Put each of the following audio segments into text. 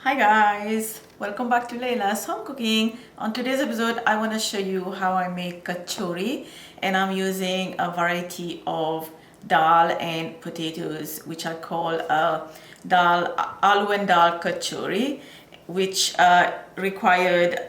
Hi guys, welcome back to Layla's Home Cooking. On today's episode I want to show you how I make kachori, and I'm using a variety of dal and potatoes which I call dal, aloo and dal kachori, which required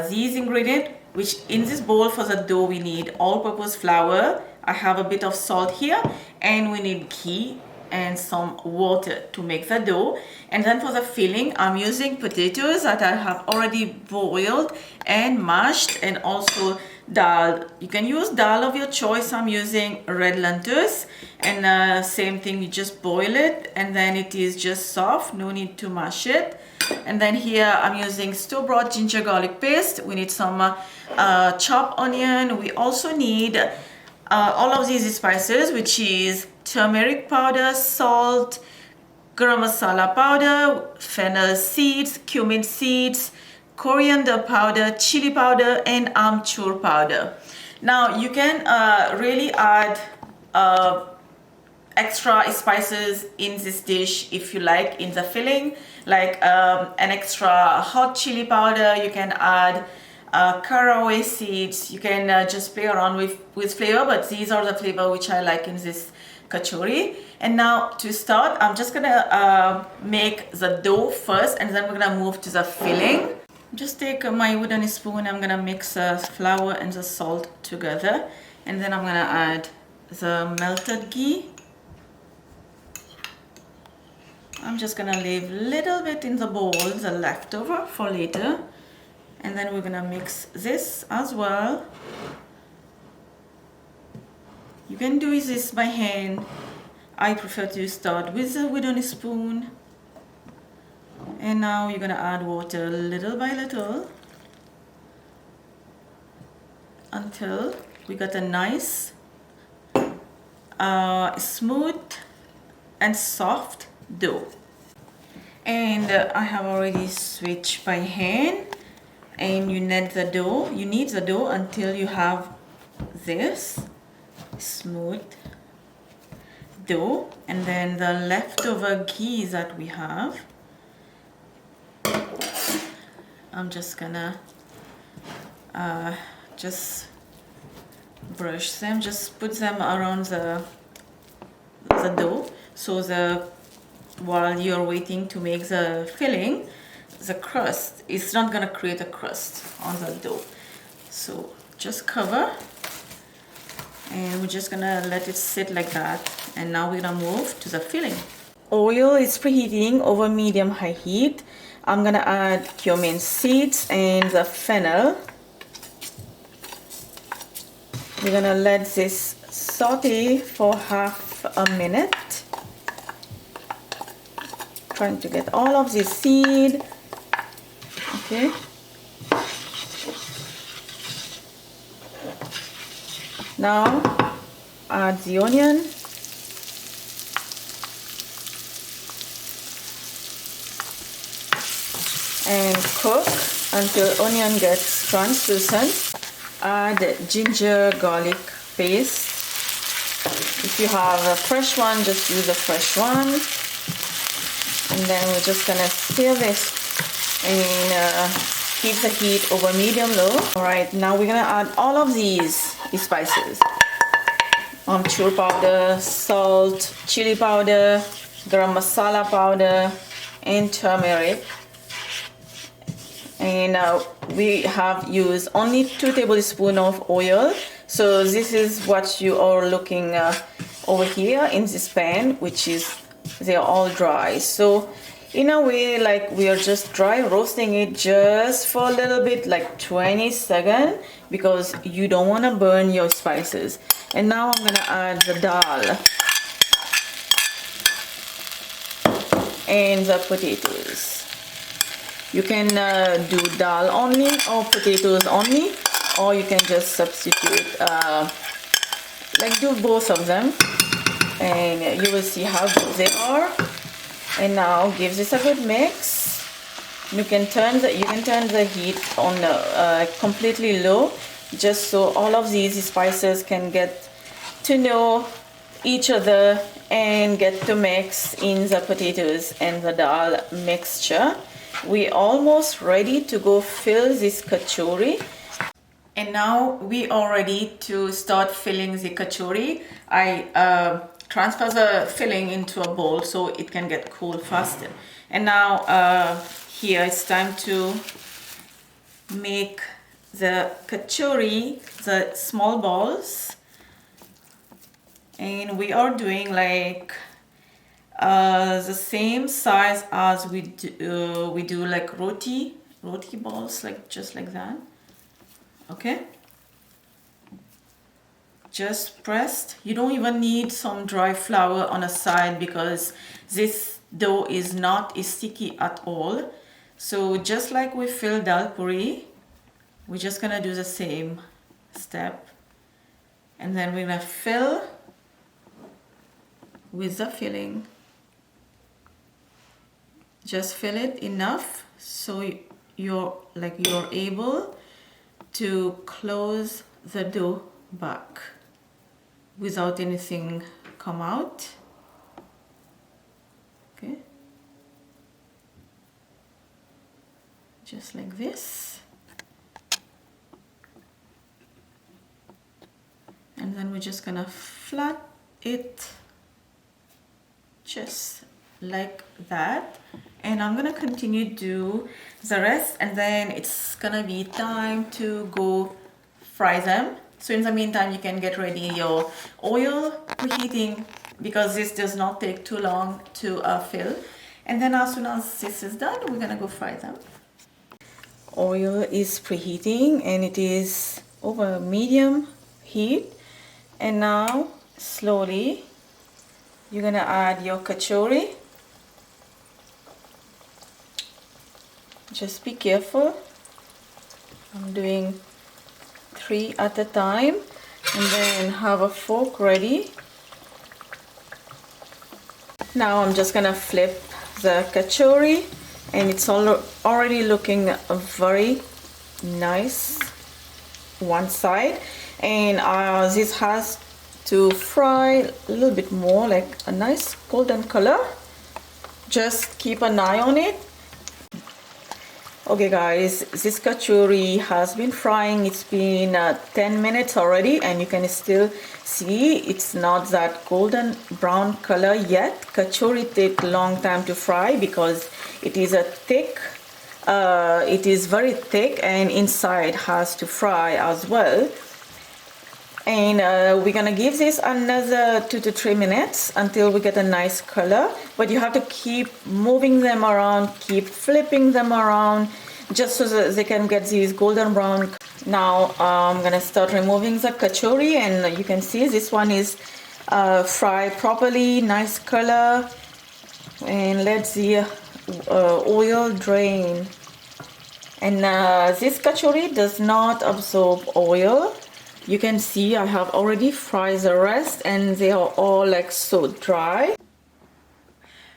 these ingredients, which in this bowl for the dough we need all-purpose flour. I have a bit of salt here, and we need ghee and some water to make the dough. And then for the filling I'm using potatoes that I have already boiled and mashed, and also dal. You can use dal of your choice. I'm using red lentils, and same thing, you just boil it and then it is just soft, no need to mash it. And then here I'm using store-bought ginger garlic paste. We need some chopped onion. We also need all of these spices, which is turmeric powder, salt, garam masala powder, fennel seeds, cumin seeds, coriander powder, chilli powder, and amchur powder. Now you can really add extra spices in this dish if you like in the filling, like an extra hot chili powder. You can add caraway seeds. You can just play around with flavor, but these are the flavor which I like in this kachori. And now to start, I'm just gonna make the dough first, and then we're gonna move to the filling. Just take my wooden spoon. I'm gonna mix the flour and the salt together, and then I'm gonna add the melted ghee. I'm just gonna leave a little bit in the bowl, the leftover, for later. And then we're gonna mix this as well. You can do this by hand. I prefer to start with the wooden spoon. And now you're gonna add water little by little until we got a nice smooth and soft dough. And I have already switched by hand. And you knead the dough. You knead the dough until you have this smooth dough. And then the leftover ghee that we have, I'm just gonna just brush them, just put them around the dough, so while you're waiting to make the filling, the crust, it's not gonna create a crust on the dough. So just cover, and we're just gonna let it sit like that. And now we're gonna move to the filling. Oil is preheating over medium-high heat. I'm gonna add cumin seeds and the fennel. We're gonna let this saute for half a minute, trying to get all of the seed. Okay. Now add the onion. And cook until onion gets translucent. Add ginger garlic paste. If you have a fresh one, just use a fresh one. And then we're just gonna stir this and keep the heat over medium-low. Alright, now we're gonna add all of these spices. Amchur powder, salt, chili powder, garam masala powder, and turmeric. And we have used only 2 tablespoons of oil. So this is what you are looking over here in this pan, which is, they're all dry. So in a way, like, we are just dry roasting it just for a little bit, like 20 seconds, because you don't want to burn your spices. And now I'm gonna add the dal and the potatoes. You can do dal only or potatoes only, or you can just substitute, like, do both of them, and you will see how good they are. And now give this a good mix. You can turn the heat on completely low, just so all of these spices can get to know each other and get to mix in the potatoes and the dal mixture. we almost ready to go fill this kachori. And now we are ready to start filling the kachori. I transfer the filling into a bowl so it can get cool faster. And now here it's time to make the kachori, the small balls. And we are doing like the same size as we do like roti balls, like just like that. Okay, just pressed. You don't even need some dry flour on a side because this dough is not sticky at all. So just like we fill dal puri, we're just gonna do the same step, and then we're gonna fill with the filling. Just fill it enough so you're able to close the dough back without anything come out. Okay, just like this. And then we're just gonna flat it just like that, and I'm gonna continue to do the rest, and then it's gonna be time to go fry them. So in the meantime, you can get ready your oil preheating because this does not take too long to fill. And then as soon as this is done, we're gonna go fry them. Oil is preheating and it is over medium heat, and now slowly you're gonna add your kachori. Just be careful. I'm doing 3 at a time, and then have a fork ready. Now I'm just gonna flip the kachori, and it's already looking very nice one side, and this has to fry a little bit more, like a nice golden color. Just keep an eye on it. Okay guys, this kachori has been frying. It's been 10 minutes already, and you can still see it's not that golden brown color yet. Kachori takes a long time to fry because it is it is very thick, and inside has to fry as well. And we're gonna give this another 2 to 3 minutes until we get a nice color, but you have to keep moving them around, keep flipping them around, just so that they can get these golden brown. Now I'm gonna start removing the kachori, and you can see this one is fried properly, nice color, and let the oil drain. And this kachori does not absorb oil. You can see I have already fried the rest, and they are all like so dry.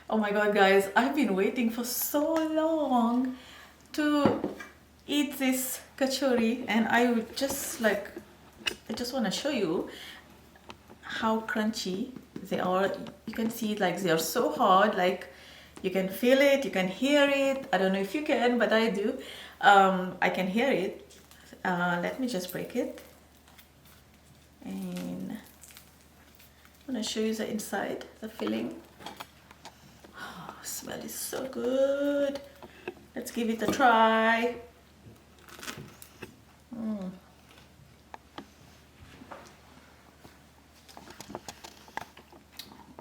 Oh my god guys, I've been waiting for so long to eat this kachori, and I just want to show you how crunchy they are. You can see like they are so hard, like you can feel it, you can hear it. I don't know if you can, but I do. I can hear it. Let me just break it. And I'm gonna show you the inside, the filling. Oh, smell is so good. Let's give it a try.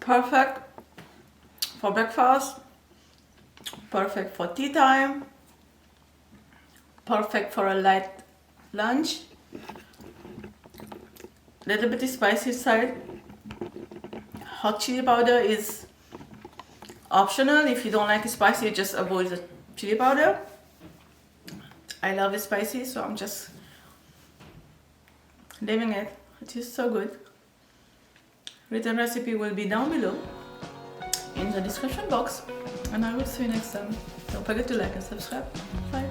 Perfect for breakfast, perfect for tea time, perfect for a light lunch. Little bit spicy side. Hot chili powder is optional. If you don't like it spicy, just avoid the chili powder. I love it spicy, so I'm just leaving it. It is so good. Written recipe will be down below in the description box, and I will see you next time. Don't forget to like and subscribe. Bye.